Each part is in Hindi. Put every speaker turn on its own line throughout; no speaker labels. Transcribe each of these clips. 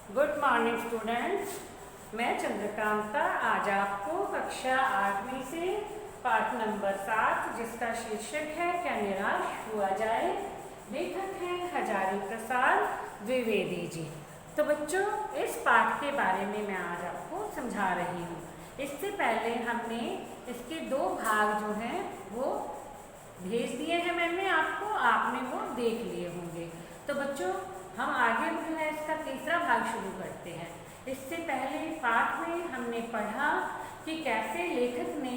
Good morning students. मैं चंद्रकांता आज आपको कक्षा 8वीं से पाठ नंबर 7 जिसका शीर्षक है क्या निराश हुआ जाए, लेखक हैं हजारी प्रसाद द्विवेदी जी। तो बच्चों, इस पाठ के बारे में मैं आज आपको समझा रही हूँ। इससे पहले हमने इसके 2 भाग जो हैं वो भेज दिए हैं मैंने आपको, आपने वो देख लिए होंगे। तो बच्चों, हम आगे जो है इसका तीसरा भाग शुरू करते हैं। इससे पहले पाठ में हमने पढ़ा कि कैसे लेखक ने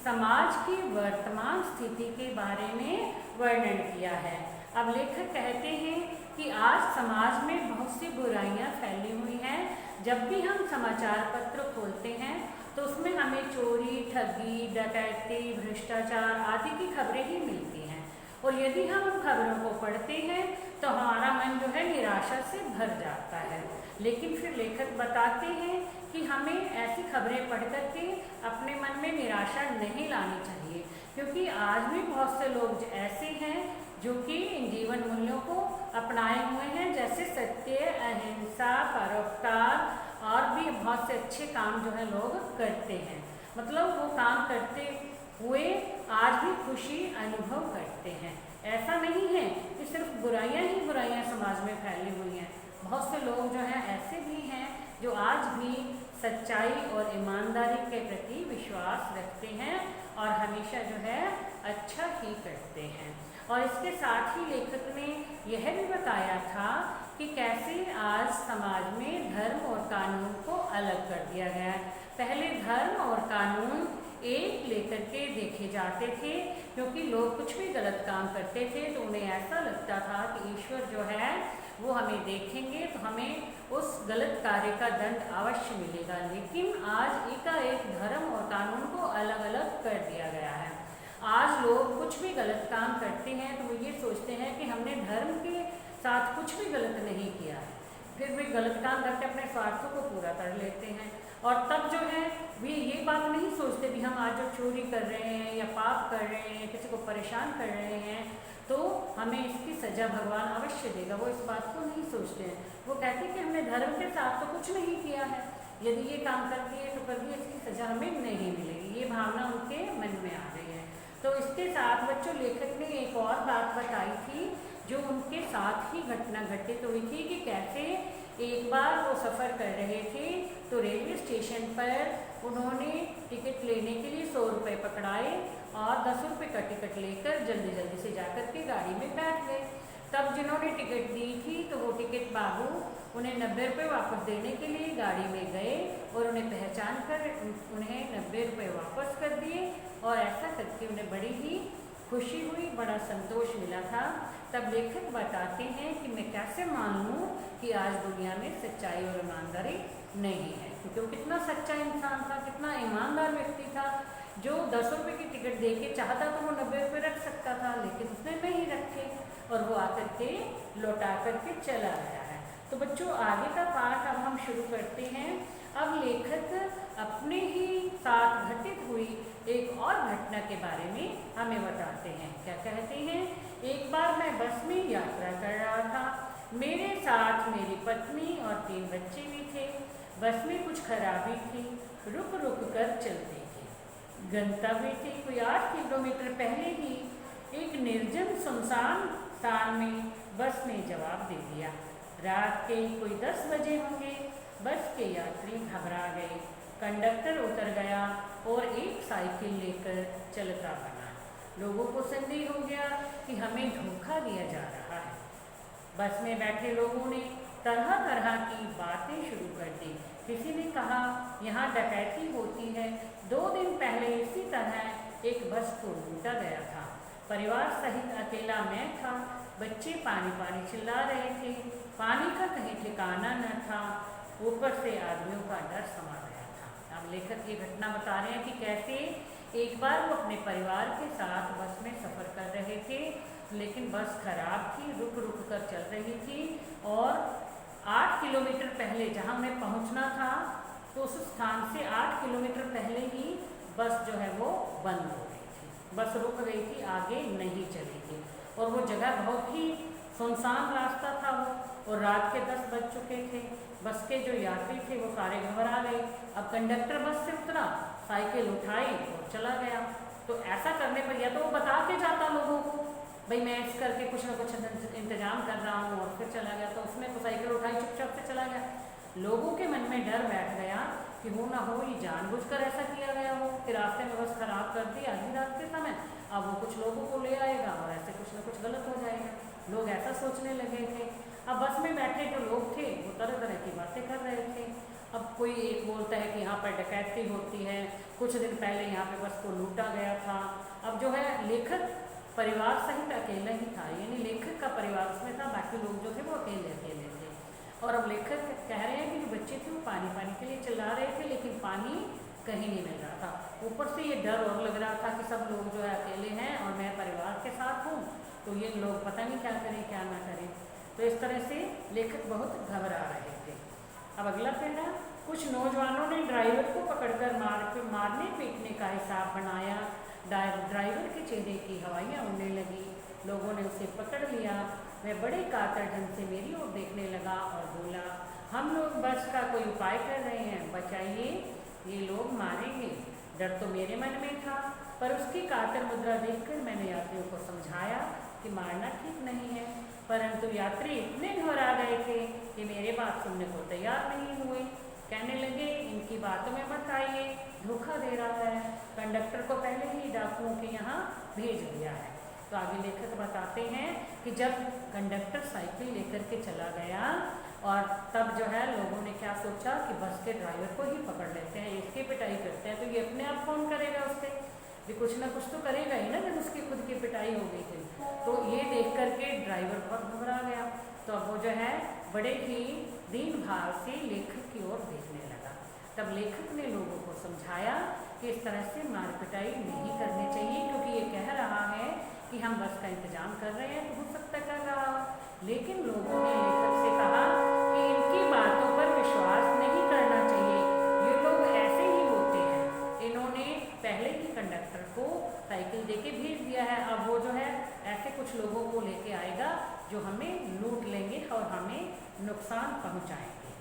समाज की वर्तमान स्थिति के बारे में वर्णन किया है। अब लेखक कहते हैं कि आज समाज में बहुत सी बुराइयां फैली हुई हैं। जब भी हम समाचार पत्र खोलते हैं तो उसमें हमें चोरी, ठगी, डकैती, भ्रष्टाचार आदि की खबरें ही मिलती हैं। और यदि हम उन खबरों को पढ़ते हैं तो हमारा मन जो है निराशा से भर जाता है। लेकिन फिर लेखक बताते हैं कि हमें ऐसी खबरें पढ़ करके अपने मन में निराशा नहीं लानी चाहिए, क्योंकि आज भी बहुत से लोग ऐसे हैं जो कि इन जीवन मूल्यों को अपनाए हुए हैं, जैसे सत्य, अहिंसा, परोपकार और भी बहुत से अच्छे काम जो है लोग करते हैं। मतलब वो काम करते हुए आज भी खुशी अनुभव करते हैं। ऐसा नहीं है कि सिर्फ बुराइयां ही बुराइयां समाज में फैली हुई हैं। बहुत से लोग जो हैं ऐसे भी हैं जो आज भी सच्चाई और ईमानदारी के प्रति विश्वास रखते हैं और हमेशा जो है अच्छा ही करते हैं। और इसके साथ ही लेखक ने यह भी बताया था कि कैसे आज समाज में धर्म और कानून को अलग कर दिया गया है। पहले धर्म और कानून एक लेकर के देखे जाते थे, क्योंकि लोग कुछ भी गलत काम करते थे तो उन्हें ऐसा लगता था कि ईश्वर जो है वो हमें देखेंगे तो हमें उस गलत कार्य का दंड अवश्य मिलेगा। लेकिन आज एकाएक धर्म और कानून को अलग अलग कर दिया गया है। आज लोग कुछ भी गलत काम करते हैं तो वो ये सोचते हैं कि हमने धर्म के साथ कुछ भी गलत नहीं किया है, फिर भी गलत काम करके अपने स्वार्थों को पूरा कर लेते हैं। और तब जो है वे ये बात नहीं सोचते भी हम आज जो चोरी कर रहे हैं या पाप कर रहे हैं, किसी को परेशान कर रहे हैं, तो हमें इसकी सज़ा भगवान अवश्य देगा। वो इस बात को नहीं सोचते हैं। वो कहते हैं कि हमने धर्म के साथ तो कुछ नहीं किया है, यदि ये काम कर दिए तो कभी इसकी सज़ा हमें नहीं मिलेगी। ये भावना उनके मन में आ गई है। तो इसके साथ बच्चों, लेखक ने एक और बात बताई थी जो उनके साथ ही घटना घटित हुई थी कि कैसे एक बार वो सफ़र कर रहे थे तो रेलवे स्टेशन पर उन्होंने टिकट लेने के लिए 100 रुपये पकड़ाए और 10 रुपये का टिकट लेकर जल्दी जल्दी से जाकर के गाड़ी में बैठ गए। तब जिन्होंने टिकट दी थी तो वो टिकट बाबू उन्हें 90 रुपये वापस देने के लिए गाड़ी में गए और उन्हें पहचान कर उन्हें 90 रुपये वापस कर दिए। और ऐसा करके उन्हें बड़ी ही खुशी हुई, बड़ा संतोष मिला था। तब लेखक बताते हैं कि मैं कैसे मान लूँ कि आज दुनिया में सच्चाई और ईमानदारी नहीं है, क्योंकि वो कितना सच्चा इंसान था, कितना ईमानदार व्यक्ति था, जो 10 रुपये की टिकट दे के चाहता तो वो 90 रुपये रख सकता था, लेकिन उसने नहीं रखे और वो आकर के लौटा करके चला गया है। तो बच्चों, आगे का पाठ अब हम शुरू करते हैं। अब लेखक अपने ही साथ घटित हुई एक और घटना के बारे में हमें बताते हैं। क्या कहते हैं? एक बार मैं बस में यात्रा कर रहा था। मेरे साथ मेरी पत्नी और 3 बच्चे भी थे। बस में कुछ खराबी थी, रुक रुक कर चलती थी। गंतव्य से कोई 8 किलोमीटर पहले ही एक निर्जन सुनसान स्थान में बस ने जवाब दे दिया। रात के कोई 10 बजे होंगे। बस के यात्री घबरा गए। कंडक्टर उतर गया और एक साइकिल लेकर चलता बना। लोगों को संदेह हो गया कि हमें धोखा दिया जा रहा है। बस में बैठे लोगों ने तरह तरह की बातें शुरू कर दी। किसी ने कहा यहाँ डकैती होती है, 2 दिन पहले इसी तरह एक बस को लूटा गया था। परिवार सहित अकेला मैं था। बच्चे पानी पानी चिल्ला रहे थे। पानी का कहीं ठिकाना न था। ऊपर से आदमियों का डर समा गया था। अब लेखक ये घटना बता रहे हैं कि कैसे एक बार वो अपने परिवार के साथ बस में सफ़र कर रहे थे, लेकिन बस खराब थी, रुक रुक कर चल रही थी और 8 किलोमीटर पहले जहाँ उन्हें पहुँचना था तो उस स्थान से 8 किलोमीटर पहले ही बस जो है वो बंद हो गई थी। बस रुक गई थी, आगे नहीं चली थी और वो जगह बहुत ही सुनसान रास्ता था वो, और रात के 10 बज चुके थे। बस के जो यात्री थे वो सारे घबरा गए। अब कंडक्टर बस से उतरा, साइकिल उठाई और चला गया। तो ऐसा करने पर या तो वो बता के जाता लोगों को, भाई मैं इस करके कुछ ना कुछ इंतजाम कर रहा हूँ, और फिर चला गया। तो उसने तो साइकिल उठाई, चुपचाप से चला गया। लोगों के मन में डर बैठ गया कि हो ना हो ये जानबूझकर ऐसा किया गया हो कि रास्ते में बस खराब कर दी आधी रात के समय, अब वो कुछ लोगों को ले आएगा और ऐसे कुछ ना कुछ गलत हो जाएगा। लोग ऐसा सोचने लगे थे। अब बस में बैठे जो लोग थे वो तरह तरह की बातें कर रहे थे। अब कोई एक बोलता है कि यहाँ पर डकैती होती है, कुछ दिन पहले यहाँ पे बस को लूटा गया था। अब जो है लेखक परिवार सहित अकेला ही था, यानी लेखक का परिवार उसमें था, बाकी लोग जो थे वो अकेले अकेले थे। और अब लेखक कह रहे हैं कि जो बच्चे थे वो पानी पानी के लिए चिल्ला रहे थे, लेकिन पानी कहीं नहीं मिल रहा था। ऊपर से ये डर और लग रहा था कि सब लोग जो है अकेले हैं और मैं परिवार के साथ हूँ, तो ये लोग पता नहीं क्या करें क्या ना करें। तो इस तरह से लेखक बहुत घबरा रहे थे। अब अगला पहला, कुछ नौजवानों ने ड्राइवर को पकड़कर मारने पीटने का हिसाब बनाया। ड्राइवर के चेहरे की हवाइयाँ उड़ने लगी। लोगों ने उसे पकड़ लिया। वह बड़े कातर ढंग से मेरी ओर देखने लगा और बोला, हम लोग बस का कोई उपाय कर रहे हैं, बचाइए, ये लोग मारेंगे। डर तो मेरे मन में था, पर उसकी कातर मुद्रा देखकर मैंने यात्रियों को समझाया कि मारना ठीक नहीं है। परंतु यात्री इतने घबरा गए थे कि मेरे बात सुनने को तैयार नहीं हुए। कहने लगे, इनकी बातों में मत आइए, धोखा दे रहा है, कंडक्टर को पहले ही डाकुओं के यहाँ भेज दिया है। तो आगे लेखक बताते हैं कि जब कंडक्टर साइकिल लेकर के चला गया और तब जो है लोगों ने क्या सोचा कि बस के ड्राइवर को ही पकड़ लेते हैं, इसकी पिटाई करते हैं, तो ये अपने आप फोन करेगा उससे, ये कुछ ना कुछ तो करेगा ही ना, जब उसकी खुद की पिटाई हो गई थी। तो ये देख करके ड्राइवर बहुत घबरा गया। तो अब वो जो है बड़े ही दीन भाव से लेखक की ओर देखने लगा। तब लेखक ने लोगों को समझाया कि इस तरह से मार पिटाई नहीं करनी चाहिए, क्योंकि ये कह रहा है कि हम बस का इंतजाम कर रहे हैं, तो हो सकता कर रहा हो। लेकिन लोगों ने लेखक से कहा कि इनकी बातों पर विश्वास नहीं करना चाहिए, ये लोग ऐसे ही होते हैं। इन्होंने पहले ही कंडक्टर को साइकिल देके भेज दिया है, अब वो जो है ऐसे कुछ लोगों को लेके आएगा जो हमें लूट लेंगे और हमें नुकसान पहुंचाएंगे।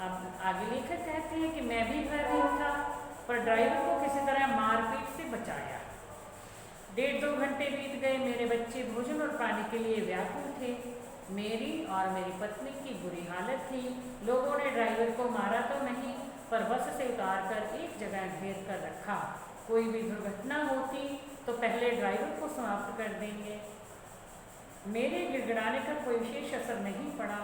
अब आगे लेखक कहते हैं कि मैं भी भयभीत था, पर ड्राइवर को किसी तरह मारपीट से बचाया। 1.5-2 घंटे बीत गए। मेरे बच्चे भोजन और पानी के लिए व्याकुल थे। मेरी और मेरी पत्नी की बुरी हालत थी। लोगों ने ड्राइवर को मारा तो नहीं, पर बस से उतार कर एक जगह घेर कर रखा। कोई भी दुर्घटना होती तो पहले ड्राइवर को समाप्त कर देंगे। मेरे गिड़गिड़ाने का कोई विशेष असर नहीं पड़ा।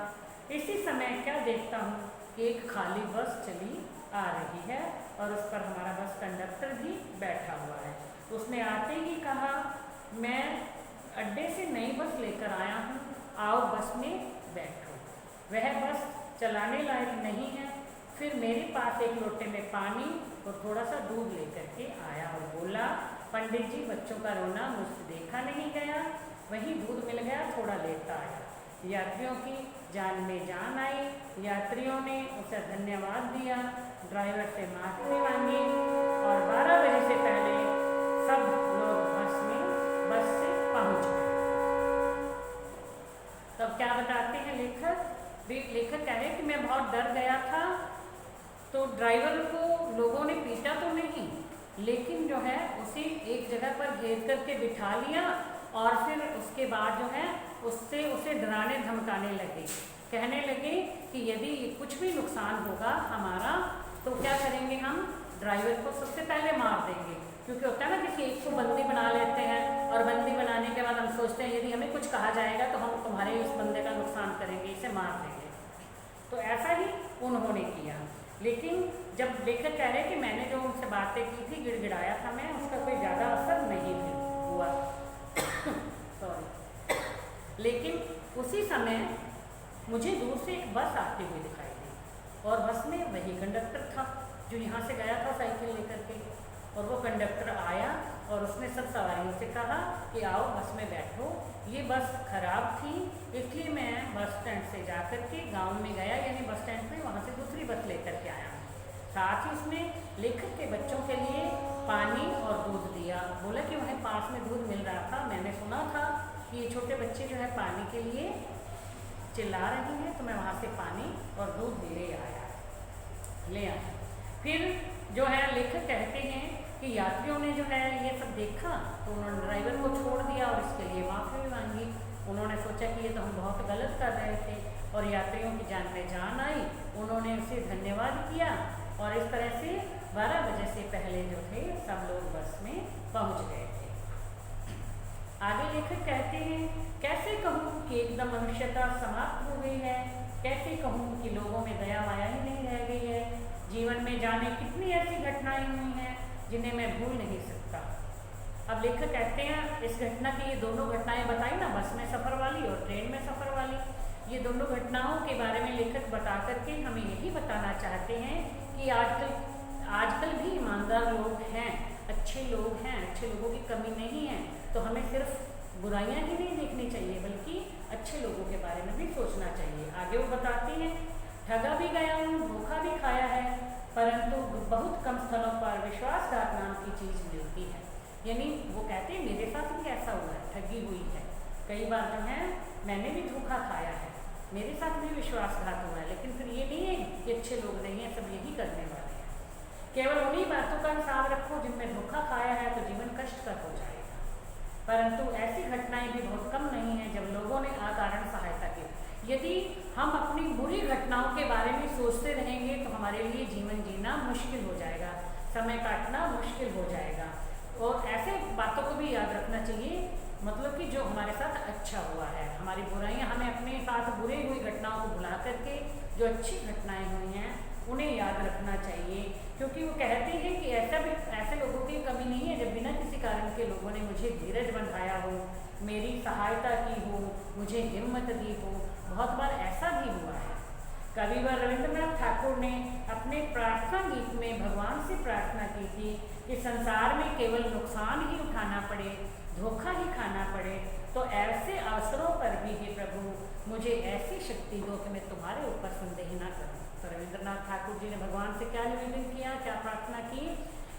इसी समय क्या देखता हूँ कि एक खाली बस चली आ रही है और उस पर हमारा बस कंडक्टर भी बैठा हुआ है। उसने आते ही कहा, मैं अड्डे से नई बस लेकर आया हूँ, आओ बस में बैठो। वह बस चलाने लायक नहीं है। फिर मेरे पास एक लोटे में पानी और थोड़ा सा दूध लेकर के आया और बोला, पंडित जी, बच्चों का रोना मुझसे देखा नहीं गया, वही दूध मिल गया, थोड़ा लेता आया। यात्रियों की जान में जान आई। यात्रियों ने उसे धन्यवाद दिया, ड्राइवर से माफी मांगी और 12 बजे से पहले सब लोग बस से पहुंच गए। तब क्या बताते हैं लेखक? लेखक कह रहे कि मैं बहुत डर गया था, तो ड्राइवर को लोगों ने पीटा तो नहीं, लेकिन जो है उसे एक जगह पर घेर करके बिठा लिया और फिर उसके बाद जो है उससे उसे डराने धमकाने लगे। कहने लगे कि यदि कुछ भी नुकसान होगा हमारा तो क्या करेंगे, हम ड्राइवर को सबसे पहले मार देंगे। क्योंकि होता है ना, किसी एक को बंदी बना लेते हैं और बंदी बनाने के बाद हम सोचते हैं यदि हमें कुछ कहा जाएगा तो हम तुम्हारे इस बंदे का नुकसान करेंगे, इसे मार देंगे। तो ऐसा ही उन्होंने किया। लेकिन जब लेखक कह रहे कि मैंने जो उनसे बातें की थी, गिड़गिड़ाया था मैं, उसका कोई ज़्यादा असर नहीं हुआ सॉरी। लेकिन उसी समय मुझे दूर से एक बस आती हुई दिखाई दी और बस में वही कंडक्टर था जो यहाँ से गया था साइकिल लेकर के। और वो कंडक्टर आया और उसने सब सवारियों से कहा कि आओ बस में बैठो। ये बस खराब थी, इसलिए मैं बस स्टैंड से जाकर के गांव में गया, यानी बस स्टैंड पे वहाँ से दूसरी बस लेकर के आया। साथ ही उसने लेखक के बच्चों के लिए पानी और दूध दिया। बोला कि वहीं पास में दूध मिल रहा था, मैंने सुना था कि ये छोटे बच्चे जो है पानी के लिए चिल्ला रही हैं, तो मैं वहाँ से पानी और दूध ले आया। फिर जो है लेखक कहते हैं कि यात्रियों ने जो है ये सब देखा तो उन्होंने ड्राइवर को छोड़ दिया और इसके लिए माफ़ी भी मांगी। उन्होंने सोचा कि ये तो हम बहुत गलत कर रहे थे, और यात्रियों की जान में जान आई। उन्होंने उसे धन्यवाद किया और इस तरह से 12 बजे से पहले जो थे सब लोग बस में पहुंच गए थे। आगे लेखक कहते हैं, कैसे कहूँ कि एकदम मनुष्यता समाप्त हो गई है, कैसे कहूँ कि लोगों में दया माया ही नहीं रह गई है। जीवन में जाने कितनी ऐसी घटनाएं हुई हैं जिन्हें मैं भूल नहीं सकता। अब लेखक कहते हैं इस घटना की, ये दोनों घटनाएं बताई ना, बस में सफ़र वाली और ट्रेन में सफ़र वाली, ये दोनों घटनाओं के बारे में लेखक बता करके हमें यही बताना चाहते हैं कि आजकल भी ईमानदार लोग हैं, अच्छे लोग हैं, अच्छे लोगों की कमी नहीं है। तो हमें सिर्फ बुराइयां ही नहीं देखनी चाहिए बल्कि अच्छे लोगों के बारे में भी सोचना चाहिए। आगे वो बताती हैं, ठगा भी गया हूँ, धोखा भी खाया है, परंतु बहुत कम स्थलों पर विश्वासघात नाम की चीज़ मिलती है। यानी वो कहते हैं मेरे साथ भी ऐसा हुआ है, ठगी हुई है, कई बार जो है मैंने भी धोखा खाया है, मेरे साथ भी विश्वासघात हुआ है। लेकिन फिर ये नहीं है कि अच्छे लोग नहीं हैं, सब यही करने वाले हैं। केवल उन्हीं बातों का हिसाब रखो जिनमें धोखा खाया है तो जीवन कष्टकर हो जाएगा। परंतु ऐसी घटनाएं भी बहुत कम नहीं हैं जब लोगों ने अकारण सहायता की। यदि हम अपनी बुरी घटनाओं के बारे में सोचते रहेंगे तो हमारे लिए जीवन जीना मुश्किल हो जाएगा, समय काटना मुश्किल हो जाएगा। और ऐसे बातों को भी याद रखना चाहिए, मतलब कि जो हमारे साथ अच्छा हुआ है, हमारी बुराइयां, हमें अपने साथ बुरी हुई घटनाओं को भुला करके जो अच्छी घटनाएं हुई हैं उन्हें याद रखना चाहिए। क्योंकि वो कहते हैं कि ऐसे लोगों की कमी नहीं है जब बिना किसी कारण के लोगों ने मुझे धीरज बंधाया हो, मेरी सहायता की हो, मुझे हिम्मत दी हो। बहुत बार ऐसा भी हुआ है। कविवर रविंद्रनाथ ठाकुर ने अपने प्रार्थना गीत में भगवान से प्रार्थना की थी कि संसार में केवल नुकसान ही उठाना पड़े, धोखा ही खाना पड़े, तो ऐसे अवसरों पर भी हे प्रभु मुझे ऐसी शक्ति दो कि मैं तुम्हारे ऊपर संदेह न करूं। तो रविंद्रनाथ ठाकुर जी ने भगवान से क्या निवेदन किया, क्या प्रार्थना की,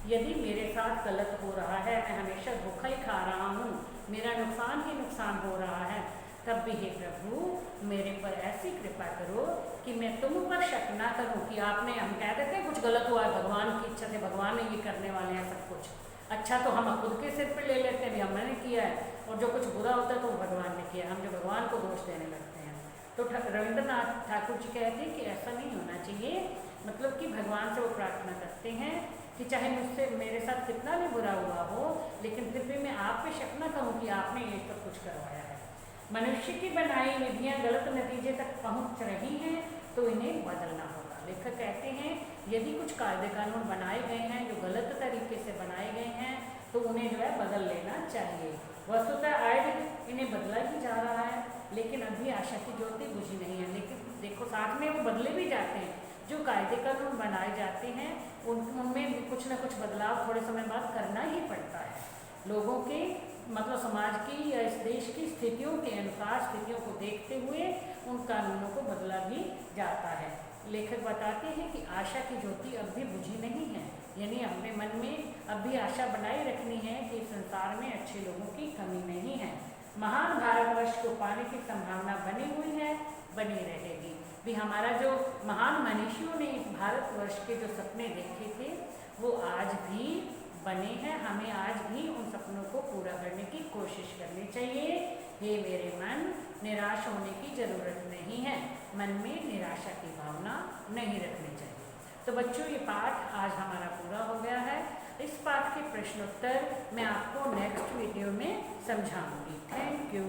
यदि मेरे साथ गलत हो रहा है, मैं हमेशा धोखा ही खा रहा हूँ, मेरा नुकसान ही नुकसान हो रहा है, तब भी हे प्रभु मेरे पर ऐसी कृपा करो कि मैं तुम पर शक ना करूं कि आपने, हम कह देते हैं कुछ गलत हुआ है, भगवान की इच्छा से भगवान ने ये करने वाले हैं सब कुछ अच्छा, तो हम खुद के सिर पर ले लेते हैं भी हमने किया है, और जो कुछ बुरा होता है तो भगवान ने किया, हम जो भगवान को दोष देने लगते हैं। तो रविंद्रनाथ ठाकुर जी कहते हैं कि ऐसा नहीं होना चाहिए। मतलब कि भगवान से वो प्रार्थना करते हैं कि चाहे मुझसे मेरे साथ कितना भी बुरा हुआ हो, लेकिन फिर भी मैं आप पे शक न करूँ कि आपने ये सब कुछ करवाया है। मनुष्य की बनाई विधियाँ गलत नतीजे तक पहुँच रही हैं तो इन्हें बदलना होगा। लेखक कहते हैं यदि कुछ कायदे कानून बनाए गए हैं जो गलत तरीके से बनाए गए हैं तो उन्हें जो है बदल लेना चाहिए। वस्तुतः आए दिन इन्हें बदला ही जा रहा है, लेकिन अभी आशा की ज्योति बुझी नहीं है। लेकिन देखो साथ में वो बदले भी जाते हैं, जो कायदे कानून बनाए जाते हैं उनमें कुछ न कुछ बदलाव थोड़े समय बाद करना ही पड़ता है। लोगों के मतलब समाज की या इस देश की स्थितियों के अनुसार, स्थितियों को देखते हुए उन कानूनों को बदला भी जाता है। लेखक बताते हैं कि आशा की ज्योति अब भी बुझी नहीं है, यानी अपने मन में अब भी आशा बनाए रखनी है कि संसार में अच्छे लोगों की कमी नहीं है। महान भारतवर्ष को पाने की संभावना बनी हुई है, बनी रहेगी भी। हमारा जो महान मनीषियों ने इस भारतवर्ष के जो सपने देखे थे वो आज भी बने हैं। हमें आज भी उन सपनों को पूरा करने की कोशिश करनी चाहिए। हे मेरे मन, निराश होने की जरूरत नहीं है, मन में निराशा की भावना नहीं रखनी चाहिए। तो बच्चों ये पाठ आज हमारा पूरा हो गया है। इस पाठ के प्रश्नोत्तर मैं आपको नेक्स्ट वीडियो में समझाऊंगी। Thank you.